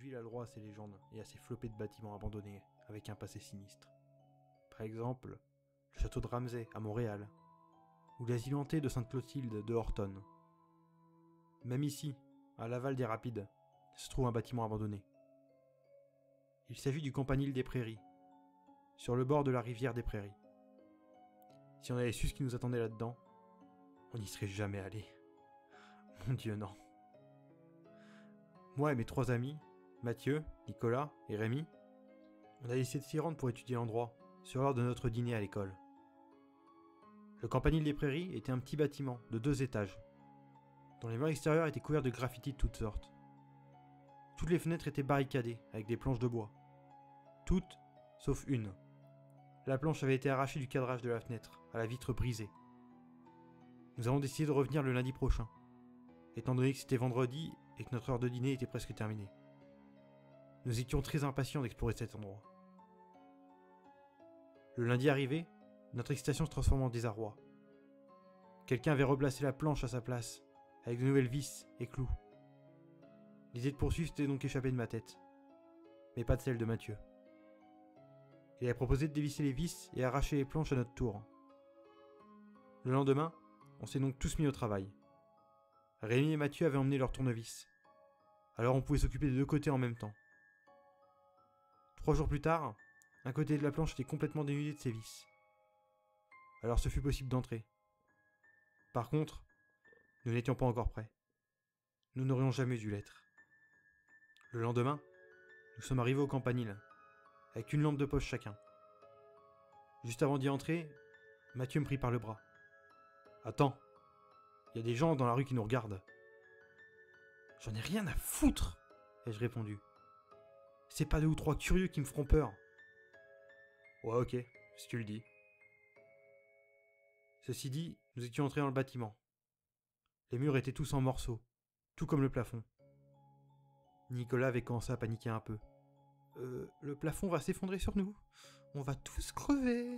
ville a le droit à ses légendes et à ses flopées de bâtiments abandonnés avec un passé sinistre. Par exemple, le château de Ramsay à Montréal, ou l'asile hanté de Sainte-Clotilde de Horton. Même ici, à Laval des Rapides, se trouve un bâtiment abandonné. Il s'agit du Campanile des Prairies, sur le bord de la rivière des Prairies. Si on avait su ce qui nous attendait là-dedans, on n'y serait jamais allé. Mon Dieu, non. Moi et mes 3 amis, Mathieu, Nicolas et Rémi, on a décidé de s'y rendre pour étudier l'endroit, sur l'heure de notre dîner à l'école. Le Campanile des Prairies était un petit bâtiment de 2 étages, dont les murs extérieurs étaient couverts de graffitis de toutes sortes. Toutes les fenêtres étaient barricadées avec des planches de bois. Toutes, sauf une. La planche avait été arrachée du cadrage de la fenêtre, à la vitre brisée. Nous avons décidé de revenir le lundi prochain, étant donné que c'était vendredi et que notre heure de dîner était presque terminée. Nous étions très impatients d'explorer cet endroit. Le lundi arrivé, notre excitation se transforme en désarroi. Quelqu'un avait replacé la planche à sa place, avec de nouvelles vis et clous. L'idée de poursuivre s'était donc échappée de ma tête, mais pas de celle de Mathieu. Il avait proposé de dévisser les vis et arracher les planches à notre tour. Le lendemain, on s'est donc tous mis au travail. Rémi et Mathieu avaient emmené leur tournevis, alors on pouvait s'occuper des 2 côtés en même temps. 3 jours plus tard, un côté de la planche était complètement dénudé de ses vis. Alors ce fut possible d'entrer. Par contre, nous n'étions pas encore prêts. Nous n'aurions jamais dû l'être. Le lendemain, nous sommes arrivés au Campanile, avec une lampe de poche chacun. Juste avant d'y entrer, Mathieu me prit par le bras. « Attends, il y a des gens dans la rue qui nous regardent. »« J'en ai rien à foutre !» ai-je répondu. « C'est pas 2 ou 3 curieux qui me feront peur. »« Ouais, ok, si tu le dis. » Ceci dit, nous étions entrés dans le bâtiment. Les murs étaient tous en morceaux, tout comme le plafond. Nicolas avait commencé à paniquer un peu. Le plafond va s'effondrer sur nous. On va tous crever. »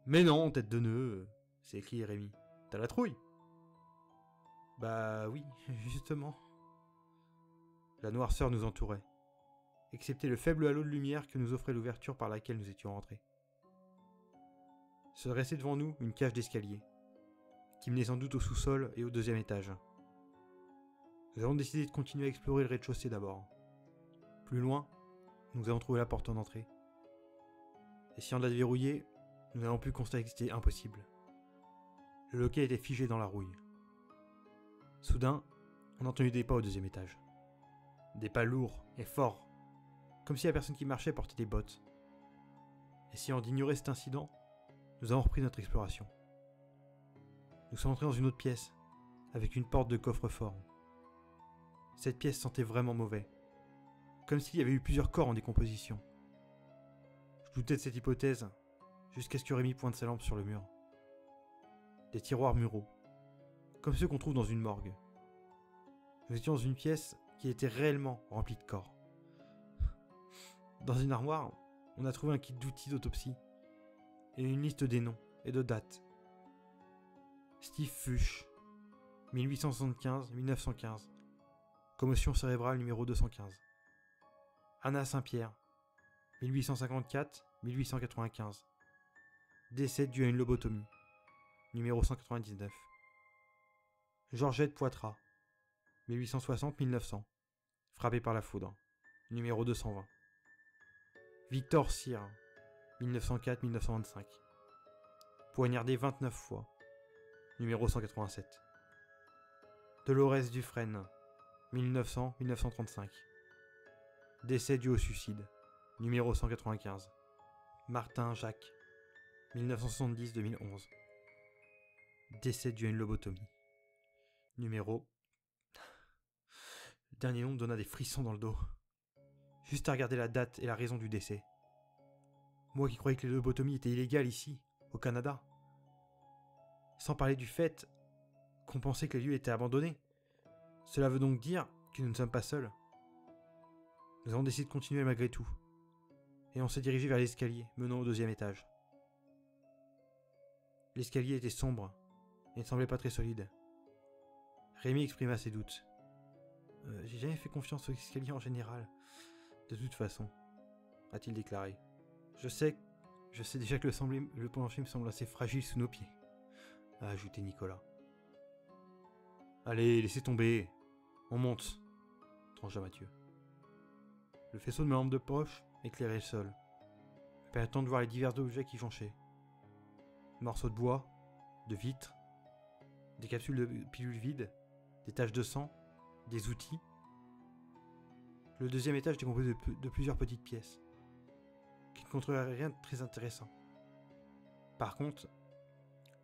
« Mais non, tête de nœud !» s'est écrié Rémi. « T'as la trouille ?» ?»« Bah oui, justement. » La noirceur nous entourait, excepté le faible halo de lumière que nous offrait l'ouverture par laquelle nous étions rentrés. Se dressait devant nous une cage d'escalier, qui menait sans doute au sous-sol et au 2e étage. Nous avons décidé de continuer à explorer le rez-de-chaussée d'abord. Plus loin, nous avons trouvé la porte d'entrée. Essayant de la déverrouiller, nous n'avons pu constater que c'était impossible. Le loquet était figé dans la rouille. Soudain, on a entendu des pas au 2e étage. Des pas lourds et forts, comme si la personne qui marchait portait des bottes. Essayant d'ignorer cet incident, nous avons repris notre exploration. Nous sommes entrés dans une autre pièce, avec une porte de coffre-fort. Cette pièce sentait vraiment mauvais, comme s'il y avait eu plusieurs corps en décomposition. Je doutais de cette hypothèse, jusqu'à ce que Rémi pointe sa lampe sur le mur. Des tiroirs muraux, comme ceux qu'on trouve dans une morgue. Nous étions dans une pièce qui était réellement remplie de corps. Dans une armoire, on a trouvé un kit d'outils d'autopsie, et une liste des noms et de dates. Steve Fuchs, 1875-1915, commotion cérébrale numéro 215. Anna Saint-Pierre, 1854-1895, décès dû à une lobotomie, numéro 199. Georgette Poitras, 1860-1900, frappée par la foudre, numéro 220. Victor Cyr, 1904-1925, poignardé 29 fois, numéro 187. Dolores Dufresne, 1900-1935, décès dû au suicide, numéro 195. Martin Jacques, 1970-2011, décès dû à une lobotomie, numéro... Le dernier nom me donna des frissons dans le dos. Juste à regarder la date et la raison du décès. Moi qui croyais que les lobotomies étaient illégales ici, au Canada. Sans parler du fait qu'on pensait que les lieux étaient abandonnés. Cela veut donc dire que nous ne sommes pas seuls. Nous avons décidé de continuer malgré tout. Et on s'est dirigé vers l'escalier menant au 2e étage. L'escalier était sombre et ne semblait pas très solide. Rémi exprima ses doutes. J'ai jamais fait confiance aux escaliers en général. De toute façon, a-t-il déclaré. Je sais déjà que le plancher me semble assez fragile sous nos pieds, a ajouté Nicolas. Allez, laissez tomber. On monte, trancha Mathieu. Le faisceau de ma lampe de poche éclairait le sol, permettant de voir les divers objets qui jonchaient. Morceaux de bois, de vitres, des capsules de pilules vides, des taches de sang, des outils. Le deuxième étage était composé de plusieurs petites pièces, qui ne contenaient rien de très intéressant. Par contre,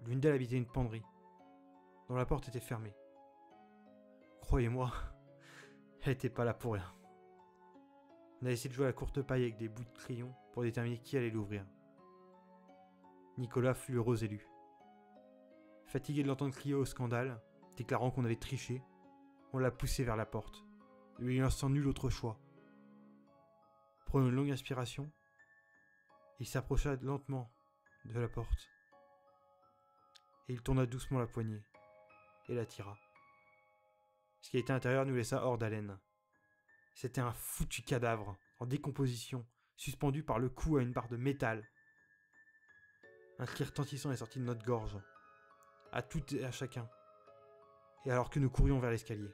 l'une d'elles habitait une penderie, dont la porte était fermée. Croyez-moi, elle n'était pas là pour rien. On a essayé de jouer à la courte paille avec des bouts de crayon pour déterminer qui allait l'ouvrir. Nicolas fut l'heureux élu. Fatigué de l'entendre crier au scandale, déclarant qu'on avait triché, on l'a poussé vers la porte, lui laissant nul autre choix. Prenant une longue inspiration, il s'approcha lentement de la porte, et il tourna doucement la poignée, et la tira. Ce qui était à l'intérieur nous laissa hors d'haleine. C'était un foutu cadavre, en décomposition, suspendu par le cou à une barre de métal. Un cri retentissant est sorti de notre gorge, à tout et à chacun, et alors que nous courions vers l'escalier.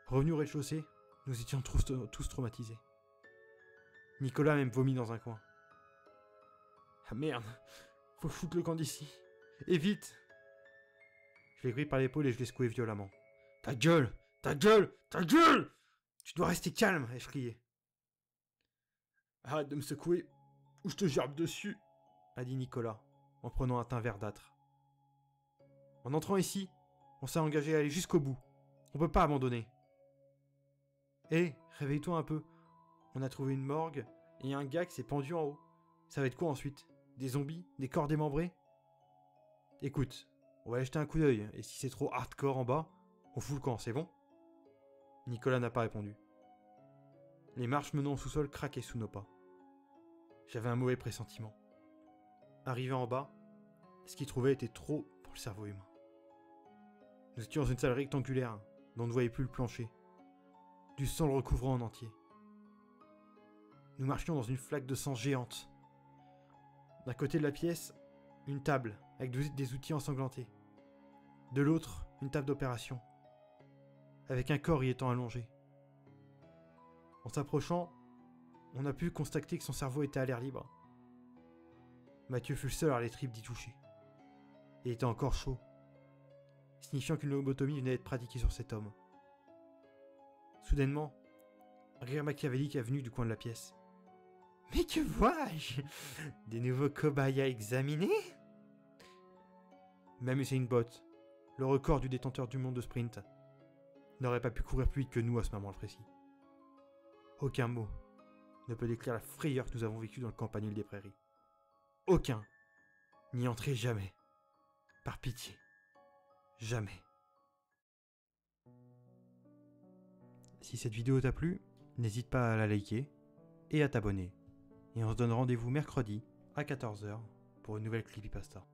Revenus au rez-de-chaussée, nous étions tous traumatisés. Nicolas a même vomi dans un coin. Ah merde, faut foutre le camp d'ici. Et vite! Je l'ai pris par l'épaule et je l'ai secoué violemment. Ta gueule! Ta gueule! Ta gueule! Tu dois rester calme, ai-je crié. Arrête de me secouer, ou je te gerbe dessus, a dit Nicolas, en prenant un teint verdâtre. En entrant ici, on s'est engagé à aller jusqu'au bout. On peut pas abandonner. Hé, réveille-toi un peu. On a trouvé une morgue et un gars qui s'est pendu en haut. Ça va être quoi ensuite? Des zombies? Des corps démembrés? Écoute, on va aller jeter un coup d'œil, et si c'est trop hardcore en bas, on fout le camp, c'est bon? Nicolas n'a pas répondu. Les marches menant au sous-sol craquaient sous nos pas. J'avais un mauvais pressentiment. Arrivé en bas, ce qu'il trouvait était trop pour le cerveau humain. Nous étions dans une salle rectangulaire, dont on ne voyait plus le plancher. Du sang le recouvrant en entier. Nous marchions dans une flaque de sang géante. D'un côté de la pièce, une table avec des outils ensanglantés. De l'autre, une table d'opération, avec un corps y étant allongé. En s'approchant, on a pu constater que son cerveau était à l'air libre. Mathieu fut le seul à avoir les tripes d'y toucher. Il était encore chaud, signifiant qu'une lobotomie venait d'être pratiquée sur cet homme. Soudainement, un rire machiavélique est venu du coin de la pièce. « Mais que vois-je? Des nouveaux cobayes à examiner ?» Même Usain Bolt, le record du détenteur du monde de sprint, n'aurait pas pu courir plus vite que nous à ce moment précis. Aucun mot ne peut décrire la frayeur que nous avons vécue dans le campanule des prairies. Aucun. N'y entrez jamais. Par pitié. Jamais. Si cette vidéo t'a plu, n'hésite pas à la liker et à t'abonner. Et on se donne rendez-vous mercredi à 14 h pour une nouvelle Creepypasta.